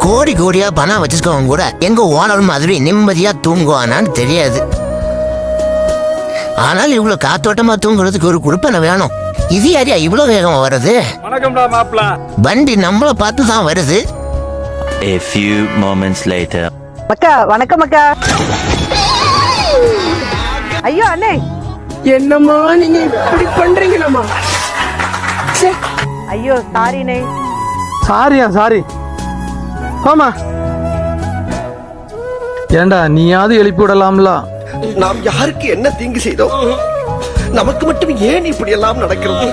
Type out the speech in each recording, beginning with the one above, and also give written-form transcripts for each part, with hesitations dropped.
கோடி கோடியா பணம் வச்சிருக்கவங்க கூட எங்க ஓனர் மாதிரி நிம்மதியா தூங்குவானான்னு தெரியாது. ஆனால் இவ்வளவு காத்தோட்டமா தூங்குறதுக்கு ஒரு குடுப்பனை வேணும். இது யாரியா இவ்வளவு வேகமா வருது? வணக்கம்டா மாப்ள. வண்டி நம்மள பார்த்து தான் வருது. A few moments later. மக்கா வணக்கம் மக்கா. ஐயோ அண்ணே, என்னம்மா நீங்க இப்படி பண்றீங்களம்மா? ஐயோ சாரிண்ணே. சாரி ஆமா. ஏண்டா நீயாவது எழுப்பி விடலாம்ல? நாம் யாருக்கு என்ன தீங்கு செய்தோம்? நமக்கு மட்டும் ஏன் இப்படி எல்லாம் நடக்கிறது?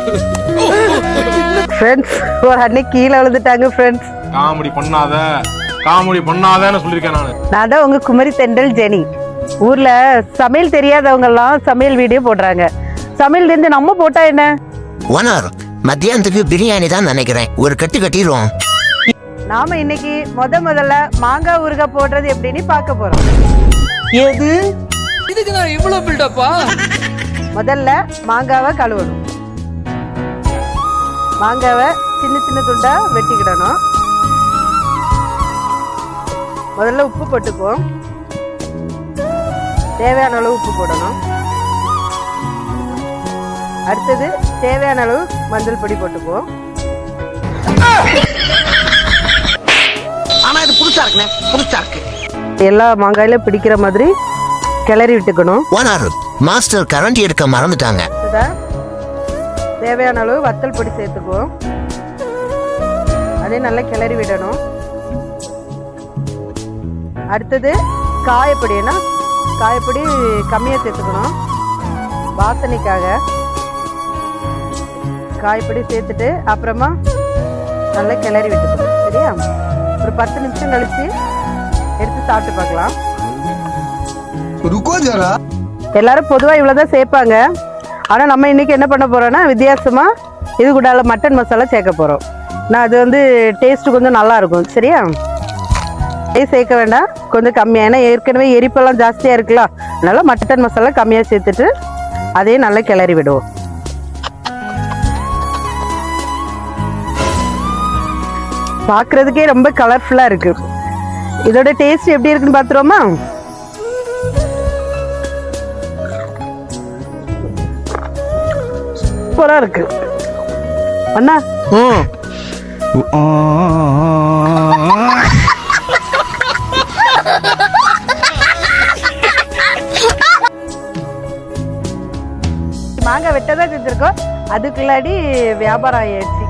ஃப்ரெண்ட்ஸ், ஒரு அண்ணே கீழே விழுந்துட்டாங்க ஃப்ரெண்ட்ஸ். காமெடி பண்ணாதேன்னு சொல்லிருக்கேன் நானு. நான் தான் உங்க குமரி தெண்டல் ஜெனி. ஊர்ல சமையல் தெரியாதவங்க எல்லாம் சமையல் வீடியோ போடுறாங்க. சமையல் தெரிஞ்சு நம்ம போட்டா என்ன? ஓனர், மத்தியானத்துக்கு பிரியாணி தான் நினைக்கிறேன். ஒரு கட்டு கட்டிடுவோம். நாம இன்னைக்கு முதல்ல மாங்காய் ஊறுகாய் போடுறது எப்படின்னு பார்க்க போறோம். எது இதுக்கு நான் இவ்வளவு பில்டப்பா? முதல்ல மாங்காவை கழுவணும். மாங்காவை சின்ன சின்ன துண்டா வெட்டிக்கிடணும். முதல்ல உப்பு போட்டுக்குவோம். தேவையான அளவு உப்பு போடணும். அடுத்தது தேவையான அளவு மஞ்சள் பொடி போட்டுக்குவோம். ஆனா இது புதுசா இருக்கு. எல்லா மாங்காயில பிடிக்கிற மாதிரி கிளறி விட்டுக்கணும். ஓனர், மாஸ்டர் கரண்ட் எடுக்க மறந்துட்டாங்க. தேவையான அளவு வத்தல் பொடி சேர்த்துக்குவோம். அதே நல்லா கிளறி விடணும். அடுத்தது காயப்பொடினா காயப்பொடி கம்மியா சேர்த்துக்கணும். வாசனைக்காக காயப்பொடி சேர்த்துட்டு அப்புறமா நல்லா கிளறி விட்டுக்கணும். சரியா? ஒரு 10 நிமிஷம் கழிச்சு எடுத்து சாப்பிட்டு பார்க்கலாம். எல்லாரும் பொதுவா இவ்வளவுதான் சேர்ப்பாங்க. ஆனா நம்ம இன்னைக்கு என்ன பண்ண போறோம்னா வித்தியாசமா இது கூட மட்டன் மசாலா சேர்க்க போறோம். நான் அது வந்து டேஸ்ட் கொஞ்சம் நல்லா இருக்கும். சரியா? சேர்க்க வேண்டாம், கொஞ்சம் கம்மியா. ஏன்னா ஏற்கனவே எரிப்பெல்லாம் ஜாஸ்தியா இருக்கலாம். அதனால மட்டன் மசாலா கம்மியா சேர்த்துட்டு அதையும் நல்லா கிளறி விடுவோம். பார்க்கறதுக்கே ரொம்ப கலர்ஃபுல்லா இருக்கு. இதோட டேஸ்ட் எப்படி இருக்குன்னு பாத்துருவோமா? சூப்பரா இருக்கு அண்ணா. மாங்காய் வெட்டதான் செஞ்சிருக்கோம். அதுக்குள்ளாடி வியாபாரம் ஆயிடுச்சு.